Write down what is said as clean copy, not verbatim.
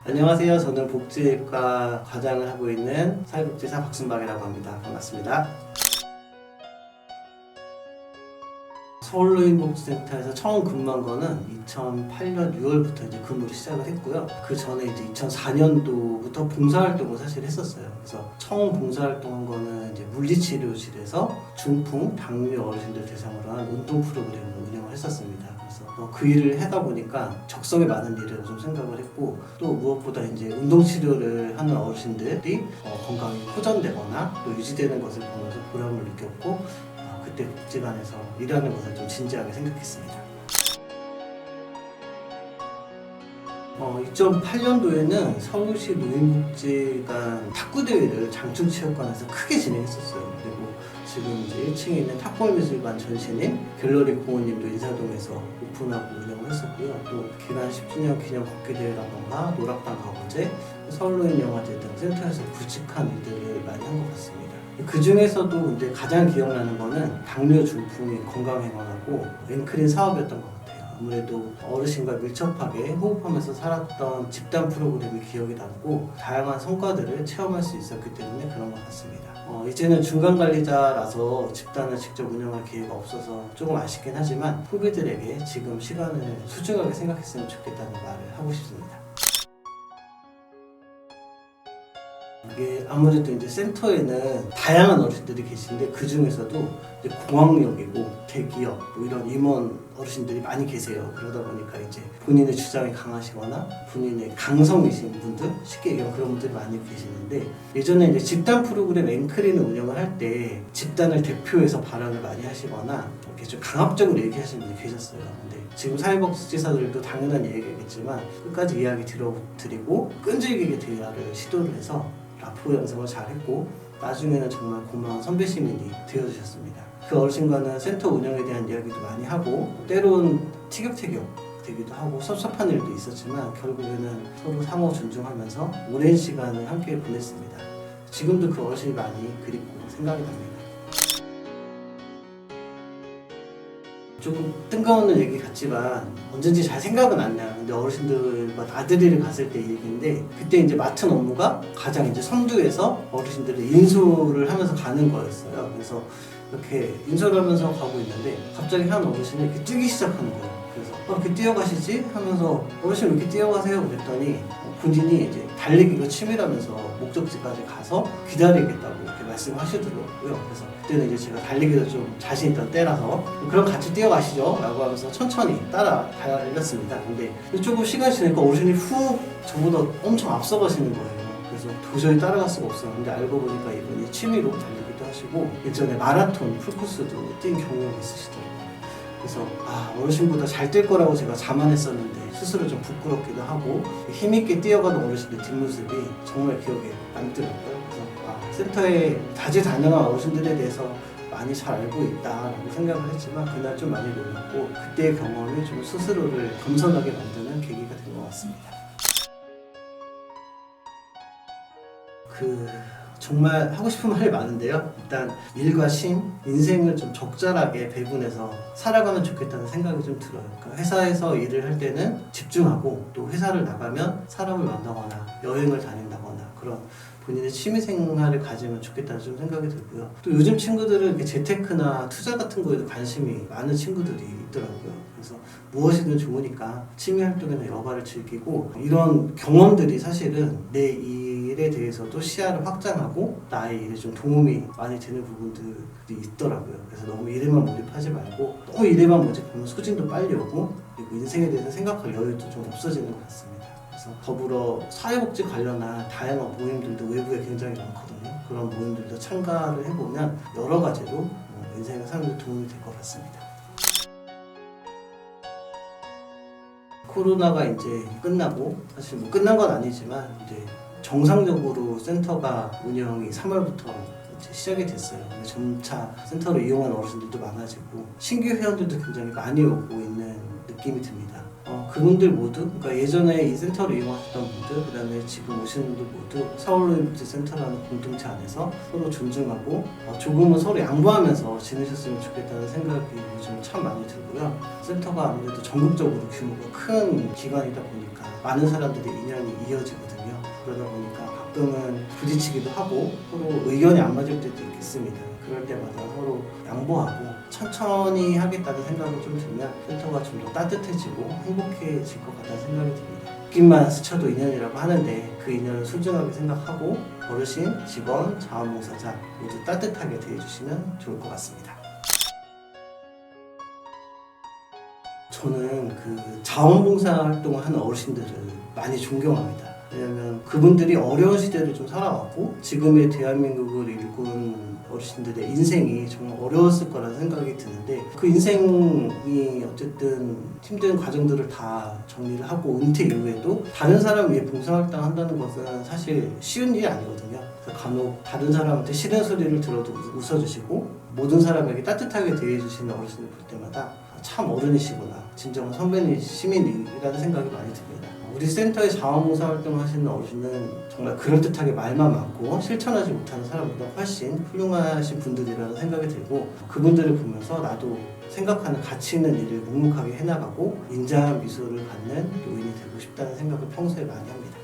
안녕하세요. 저는 복지과 과장을 하고 있는 사회복지사 박순박이라고 합니다. 반갑습니다. 서울노인복지센터에서 처음 근무한 거는 2008년 6월부터 이제 근무를 시작을 했고요. 그 전에 이제 2004년도부터 봉사활동을 사실 했었어요. 그래서 처음 봉사활동한 거는 이제 물리치료실에서 중풍, 당뇨 어르신들 대상으로 한 운동 프로그램을 운영을 했었습니다. 그래서 그 일을 하다 보니까 적성에 맞는 일을 좀 생각을 했고, 또 무엇보다 이제 운동치료를 하는 어르신들이 건강이 호전되거나 또 유지되는 것을 보면서 보람을 느꼈고, 그때 복지관에서 일하는 것을 좀 진지하게 생각했습니다. 2008년도에는 서울시 노인복지관 탁구대회를 장충체육관에서 크게 진행했었어요. 그리고 지금 이제 1층에 있는 탁구미술관 전신인 갤러리 공원님도 인사동에서 오픈하고 운영을 했었고요. 또 개관 10주년 기념 걷기대회라던가 노락방 가구제, 서울노인영화제 등 센터에서 굵직한 일들을 많이 한 것 같습니다. 그 중에서도 이제 가장 기억나는 거는 당뇨 중풍이 건강행원하고 앵크린 사업이었던 것 같아요. 아무래도 어르신과 밀접하게 호흡하면서 살았던 집단 프로그램이 기억이 남고 다양한 성과들을 체험할 수 있었기 때문에 그런 것 같습니다. 이제는 중간관리자라서 집단을 직접 운영할 기회가 없어서 조금 아쉽긴 하지만 후배들에게 지금 시간을 소중하게 생각했으면 좋겠다는 말을 하고 싶습니다. 이게 아무래도 이제 센터에는 다양한 어르신들이 계신데 그 중에서도 이제 공학역이고 대기업 뭐 이런 임원 어르신들이 많이 계세요. 그러다 보니까 이제 본인의 주장이 강하시거나 본인의 강성이신 분들, 쉽게 얘기하면 그런 분들이 많이 계시는데, 예전에 이제 집단 프로그램 앵크리는 운영을 할 때 집단을 대표해서 발언을 많이 하시거나 이렇게 좀 강압적으로 얘기하시는 분이 계셨어요. 근데 지금 사회복지사들도 당연한 얘기겠지만 끝까지 이야기 들어드리고 끈질기게 대화를 시도를 해서 라포 양성을 잘했고 나중에는 정말 고마운 선배 시민이 되어주셨습니다. 그 어르신과는 센터 운영에 대한 이야기도 많이 하고 때론 티격태격 되기도 하고 섭섭한 일도 있었지만 결국에는 서로 상호 존중하면서 오랜 시간을 함께 보냈습니다. 지금도 그 어르신이 많이 그립고 생각이 납니다. 조금 뜬금없는 얘기 같지만 언젠지 잘 생각은 안 나요. 근데 어르신들과 나들이를 갔을 때 얘기인데, 그때 이제 맡은 업무가 가장 이제 선두에서 어르신들을 인솔을 하면서 가는 거였어요. 그래서 이렇게 인솔을 하면서 가고 있는데 갑자기 한 어르신이 이렇게 뛰기 시작하는 거예요. 그래서 이렇게 뛰어가시지? 하면서 어르신 왜 이렇게 뛰어가세요? 그랬더니 본인이 이제 달리기가 취미라면서 목적지까지 가서 기다리겠다고 이렇게 말씀하시더라고요. 그래서 그때는 이제 제가 달리기도 좀 자신 있던 때라서 그럼 같이 뛰어가시죠 라고 하면서 천천히 따라 달렸습니다. 근데 조금 시간이 지나니까 어르신이 훅 저보다 엄청 앞서가시는 거예요. 그래서 도저히 따라갈 수가 없었는데 알고 보니까 이분이 취미로 달리기도 하시고 예전에 마라톤 풀코스도 뛴 경력이 있으시더라고요. 그래서 어르신보다 잘 뛸 거라고 제가 자만했었는데 스스로 좀 부끄럽기도 하고 힘있게 뛰어가는 어르신의 뒷모습이 정말 기억에 남더라고요. 그래서 센터에 다재다능한 어르신들에 대해서 많이 잘 알고 있다라고 생각을 했지만 그날 좀 많이 놀랐고 그때의 경험이 좀 스스로를 겸손하게 만드는 계기가 된 것 같습니다. 정말 하고 싶은 말이 많은데요. 일단 일과 심, 인생을 좀 적절하게 배분해서 살아가면 좋겠다는 생각이 좀 들어요. 그러니까 회사에서 일을 할 때는 집중하고 또 회사를 나가면 사람을 만나거나 여행을 다닌다거나 그런 본인의 취미생활을 가지면 좋겠다는 좀 생각이 들고요. 또 요즘 친구들은 이렇게 재테크나 투자 같은 거에도 관심이 많은 친구들이 있더라고요. 그래서 무엇이든 좋으니까 취미활동이나 여가를 즐기고 이런 경험들이 사실은 내 일에 대해서도 시야를 확장하고 나의 일에 좀 도움이 많이 되는 부분들이 있더라고요. 그래서 너무 일에만 몰입하지 말고 너무 일에만 몰입하면 소진도 빨리 오고 그리고 인생에 대해서 생각할 여유도 좀 없어지는 것 같습니다. 그래서 더불어 사회복지 관련한 다양한 모임들도 외부에 굉장히 많거든요. 그런 모임들도 참가를 해보면 여러 가지로 인생을 사는 데 도움이 될 것 같습니다. 코로나가 이제 끝나고 사실 뭐 끝난 건 아니지만 이제 정상적으로 센터가 운영이 3월부터 이제 시작이 됐어요. 점차 센터를 이용하는 어르신들도 많아지고 신규 회원들도 굉장히 많이 오고 있는 느낌이 듭니다. 그분들 모두, 그러니까 예전에 이 센터를 이용하셨던 분들, 그 다음에 지금 오시는 분들 모두 서울로이드 센터라는 공동체 안에서 서로 존중하고 조금은 서로 양보하면서 지내셨으면 좋겠다는 생각이 요즘 참 많이 들고요. 센터가 아무래도 전국적으로 규모가 큰 기관이다 보니까 많은 사람들의 인연이 이어지거든요. 그러다 보니까 가끔은 부딪히기도 하고 서로 의견이 안 맞을 때도 있겠습니다. 그럴 때마다 서로 양보하고 천천히 하겠다는 생각이 좀 들면 센터가 좀 더 따뜻해지고 행복해질 것 같다는 생각이 듭니다. 웃긴만 스쳐도 인연이라고 하는데 그 인연을 소중하게 생각하고 어르신, 직원, 자원봉사자 모두 따뜻하게 대해주시면 좋을 것 같습니다. 저는 그 자원봉사 활동을 하는 어르신들을 많이 존경합니다. 왜냐하면 그분들이 어려운 시대를 좀 살아왔고 지금의 대한민국을 일군 어르신들의 인생이 정말 어려웠을 거라는 생각이 드는데 그 인생이 어쨌든 힘든 과정들을 다 정리를 하고 은퇴 이후에도 다른 사람 위해 봉사활동 한다는 것은 사실 쉬운 일이 아니거든요. 그래서 간혹 다른 사람한테 싫은 소리를 들어도 웃어주시고 모든 사람에게 따뜻하게 대해주시는 어르신을 볼 때마다 참 어른이시구나, 진정한 선배님 시민이라는 생각이 많이 듭니다. 우리 센터의 자원봉사 활동을 하시는 어르신은 정말 그럴듯하게 말만 많고 실천하지 못하는 사람보다 훨씬 훌륭하신 분들이라는 생각이 들고 그분들을 보면서 나도 생각하는 가치 있는 일을 묵묵하게 해나가고 인자한 미소를 갖는 요인이 되고 싶다는 생각을 평소에 많이 합니다.